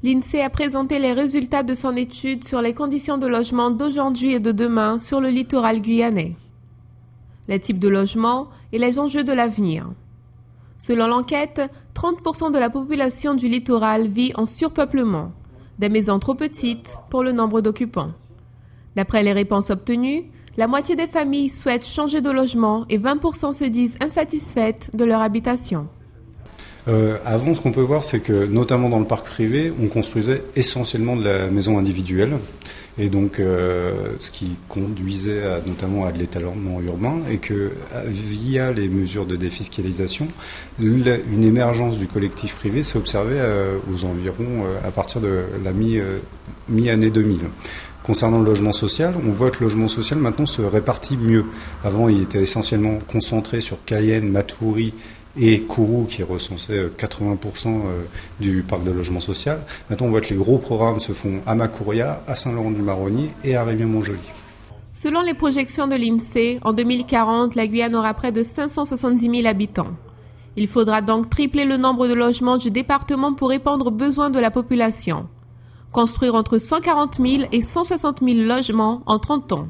L'INSEE a présenté les résultats de son étude sur les conditions de logement d'aujourd'hui et de demain sur le littoral guyanais. Les types de logements et les enjeux de l'avenir. Selon l'enquête, 30% de la population du littoral vit en surpeuplement, des maisons trop petites pour le nombre d'occupants. D'après les réponses obtenues, la moitié des familles souhaitent changer de logement et 20% se disent insatisfaites de leur habitation. Avant, ce qu'on peut voir, c'est que, notamment dans le parc privé, on construisait essentiellement de la maison individuelle, et donc ce qui conduisait notamment à de l'étalement urbain, et que via les mesures de défiscalisation, une émergence du collectif privé s'est observée aux environs à partir de la mi-année 2000. Concernant le logement social, on voit que le logement social maintenant se répartit mieux. Avant, il était essentiellement concentré sur Cayenne, Matoury et Kourou, qui recensait 80% du parc de logement social. Maintenant, on voit que les gros programmes se font à Macouria, à Saint-Laurent-du-Maroni et à Rémieux-Montjoly. Selon les projections de l'INSEE, en 2040, la Guyane aura près de 570 000 habitants. Il faudra donc tripler le nombre de logements du département pour répondre aux besoins de la population. Construire entre 140 000 et 160 000 logements en 30 ans.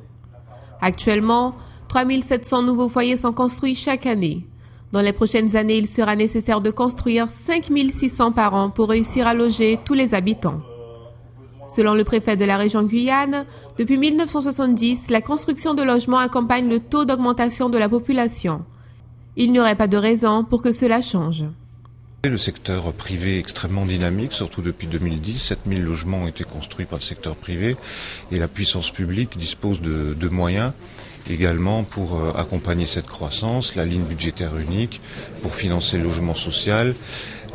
Actuellement, 3 700 nouveaux foyers sont construits chaque année. Dans les prochaines années, il sera nécessaire de construire 5 600 par an pour réussir à loger tous les habitants. Selon le préfet de la région Guyane, depuis 1970, la construction de logements accompagne le taux d'augmentation de la population. Il n'y aurait pas de raison pour que cela change. Le secteur privé est extrêmement dynamique, surtout depuis 2010. 7 000 logements ont été construits par le secteur privé et la puissance publique dispose de moyens également pour accompagner cette croissance, la ligne budgétaire unique pour financer le logement social,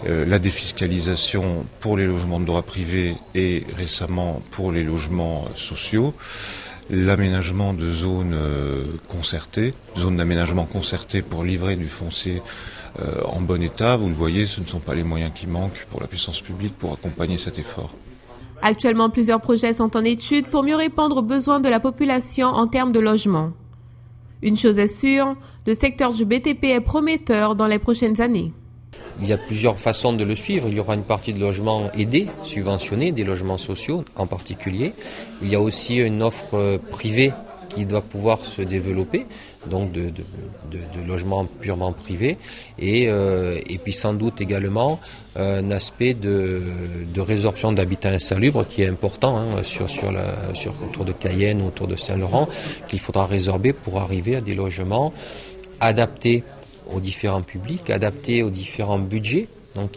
la défiscalisation pour les logements de droit privé et récemment pour les logements sociaux, l'aménagement de zones concertées, zones d'aménagement concertées pour livrer du foncier en bon état. Vous le voyez, ce ne sont pas les moyens qui manquent pour la puissance publique pour accompagner cet effort. Actuellement, plusieurs projets sont en étude pour mieux répondre aux besoins de la population en termes de logement. Une chose est sûre, le secteur du BTP est prometteur dans les prochaines années. Il y a plusieurs façons de le suivre. Il y aura une partie de logements aidés, subventionnés, des logements sociaux en particulier. Il y a aussi une offre privée qui doit pouvoir se développer, donc de logements purement privés, et puis sans doute également un aspect de résorption d'habitat insalubre qui est important autour de Cayenne, autour de Saint-Laurent, qu'il faudra résorber pour arriver à des logements adaptés aux différents publics, adaptés aux différents budgets, donc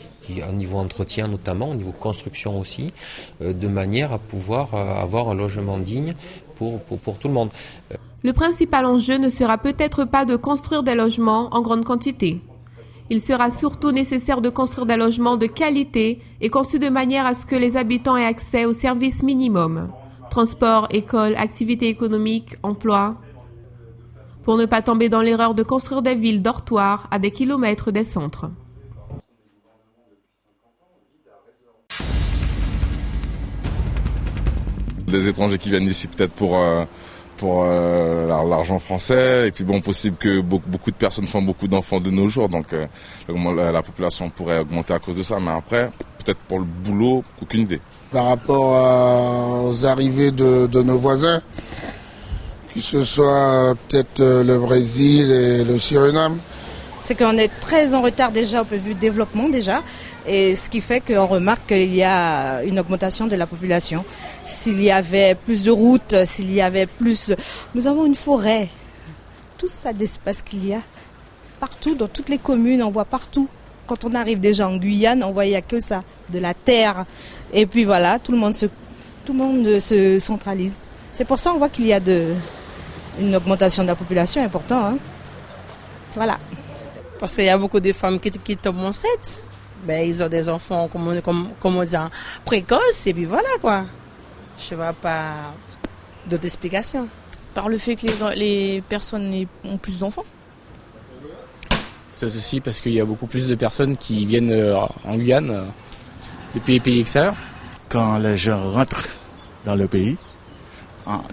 au niveau entretien notamment, au niveau construction aussi, de manière à pouvoir avoir un logement digne pour tout le monde. Le principal enjeu ne sera peut-être pas de construire des logements en grande quantité. Il sera surtout nécessaire de construire des logements de qualité et conçus de manière à ce que les habitants aient accès aux services minimums. Transport, école, activités économiques, emploi. Pour ne pas tomber dans l'erreur de construire des villes dortoirs à des kilomètres des centres. Des étrangers qui viennent ici peut-être pour l'argent français, et puis bon, possible que beaucoup de personnes font beaucoup d'enfants de nos jours, donc la population pourrait augmenter à cause de ça, mais après, peut-être pour le boulot, aucune idée. Par rapport aux arrivées de nos voisins, que ce soit peut-être le Brésil et le Suriname, c'est qu'on est très en retard déjà au point de vue développement déjà, et ce qui fait qu'on remarque qu'il y a une augmentation de la population. S'il y avait plus de routes, s'il y avait plus... Nous avons une forêt, tout ça d'espace qu'il y a partout, dans toutes les communes, on voit partout. Quand on arrive déjà en Guyane, on voit qu'il n'y a que ça, de la terre. Et puis voilà, tout le monde se centralise. C'est pour ça qu'on voit qu'il y a une augmentation de la population importante. Hein. Voilà. Parce qu'il y a beaucoup de femmes qui tombent enceintes. Ils ont des enfants, comme on dit, précoces, et puis voilà quoi. Je ne vois pas d'autres explications. Par le fait que les personnes ont plus d'enfants. C'est aussi parce qu'il y a beaucoup plus de personnes qui viennent en Guyane depuis les pays extérieurs. Quand les gens rentrent dans le pays,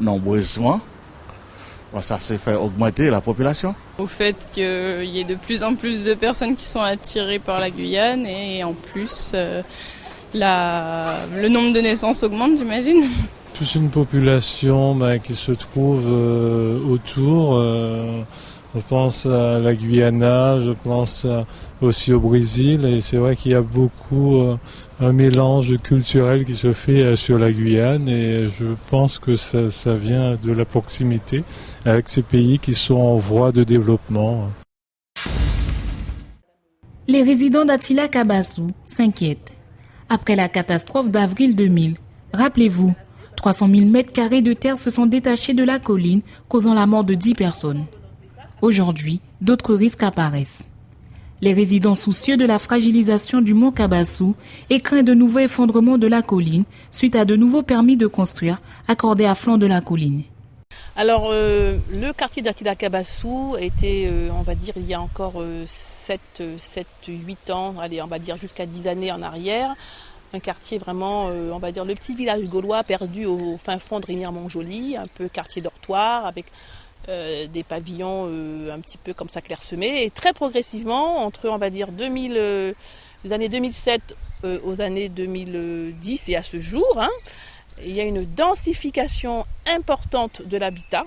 nombreusement, ça se fait augmenter la population. Au fait qu'il y ait de plus en plus de personnes qui sont attirées par la Guyane et en plus Le nombre de naissances augmente, j'imagine. Toute une population qui se trouve autour. Je pense à la Guyana, je pense aussi au Brésil. Et c'est vrai qu'il y a beaucoup un mélange culturel qui se fait sur la Guyane. Et je pense que ça vient de la proximité avec ces pays qui sont en voie de développement. Les résidents d'Attila Kabassou s'inquiètent. Après la catastrophe d'avril 2000, rappelez-vous, 300 000 mètres carrés de terre se sont détachés de la colline, causant la mort de 10 personnes. Aujourd'hui, d'autres risques apparaissent. Les résidents soucieux de la fragilisation du mont Kabassou et craignent de nouveaux effondrements de la colline suite à de nouveaux permis de construire accordés à flanc de la colline. Alors, le quartier d'Attila Kabassou était, on va dire, il y a encore 7-8 ans, allez, on va dire jusqu'à 10 années en arrière, un quartier vraiment, on va dire, le petit village gaulois perdu au fin fond de Remire-Montjoly, un peu quartier dortoir avec des pavillons un petit peu comme ça clairsemés. Et très progressivement, entre, on va dire, les années 2007 aux années 2010 et à ce jour, il y a une densification importante de l'habitat.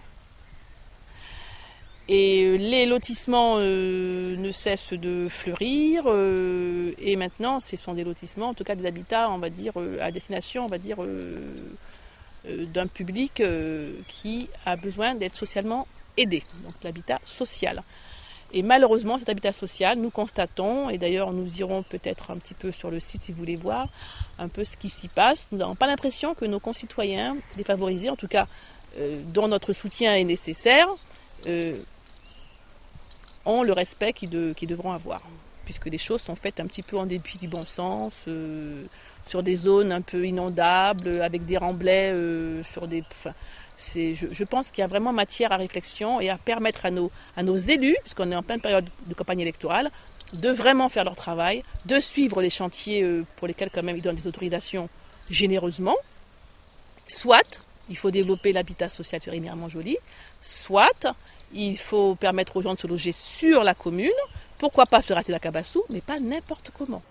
Et les lotissements ne cessent de fleurir. Et maintenant, ce sont des lotissements, en tout cas des habitats, on va dire, à destination, on va dire, d'un public qui a besoin d'être socialement aidé. Donc l'habitat social. Et malheureusement, cet habitat social, nous constatons, et d'ailleurs nous irons peut-être un petit peu sur le site si vous voulez voir un peu ce qui s'y passe. Nous n'avons pas l'impression que nos concitoyens défavorisés, en tout cas dont notre soutien est nécessaire, ont le respect qu'ils devront avoir. Puisque les choses sont faites un petit peu en dépit du bon sens, sur des zones un peu inondables, avec des remblais sur des... Je pense qu'il y a vraiment matière à réflexion et à permettre à nos élus, puisqu'on est en pleine période de campagne électorale, de vraiment faire leur travail, de suivre les chantiers pour lesquels quand même ils donnent des autorisations généreusement. Soit il faut développer l'habitat social sur Remire-Montjoly, soit il faut permettre aux gens de se loger sur la commune, pourquoi pas sur Attila Kabassou, mais pas n'importe comment.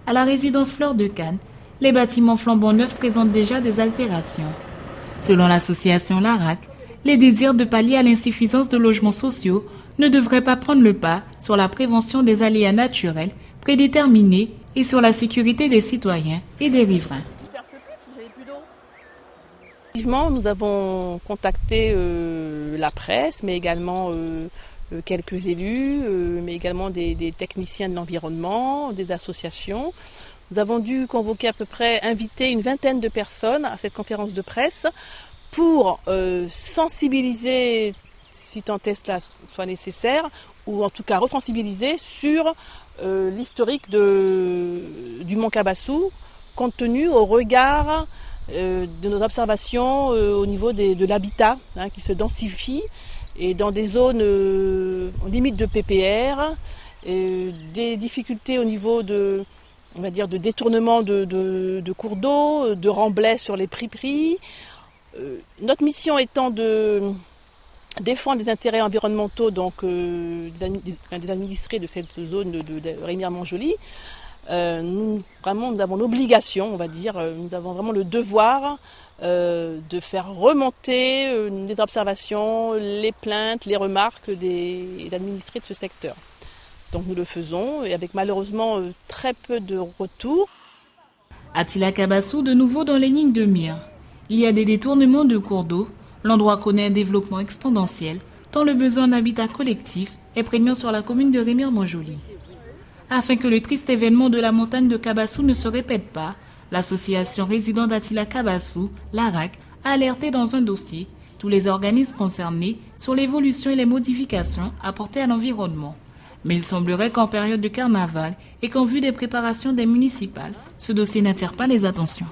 À la résidence Fleur de Cannes, les bâtiments flambant neufs présentent déjà des altérations. Selon l'association LARAC, les désirs de pallier à l'insuffisance de logements sociaux ne devraient pas prendre le pas sur la prévention des aléas naturels prédéterminés et sur la sécurité des citoyens et des riverains. Nous avons contacté la presse, mais également quelques élus, mais également des techniciens de l'environnement, des associations. Nous avons dû convoquer inviter une vingtaine de personnes à cette conférence de presse pour sensibiliser, si tant est cela soit nécessaire, ou en tout cas resensibiliser sur l'historique du mont Kabassou, compte tenu au regard de nos observations au niveau de l'habitat qui se densifie et dans des zones limite de PPR, des difficultés au niveau on va dire de détournement de cours d'eau, de remblais sur les prix. Notre mission étant de défendre les intérêts environnementaux donc des administrés de cette zone de Remire-Montjoly. Nous avons l'obligation, on va dire, nous avons vraiment le devoir de faire remonter les observations, les plaintes, les remarques des administrés de ce secteur. Donc nous le faisons, et avec malheureusement très peu de retours. Attila Kabassou, de nouveau dans les lignes de mire. Il y a des détournements de cours d'eau. L'endroit connaît un développement exponentiel, tant le besoin d'habitat collectif est prégnant sur la commune de Remire-Montjoly. Afin que le triste événement de la montagne de Kabassou ne se répète pas, l'association résident d'Attila Kabassou, LARAC, a alerté dans un dossier tous les organismes concernés sur l'évolution et les modifications apportées à l'environnement. Mais il semblerait qu'en période de carnaval et qu'en vue des préparations des municipales, ce dossier n'attire pas les attentions.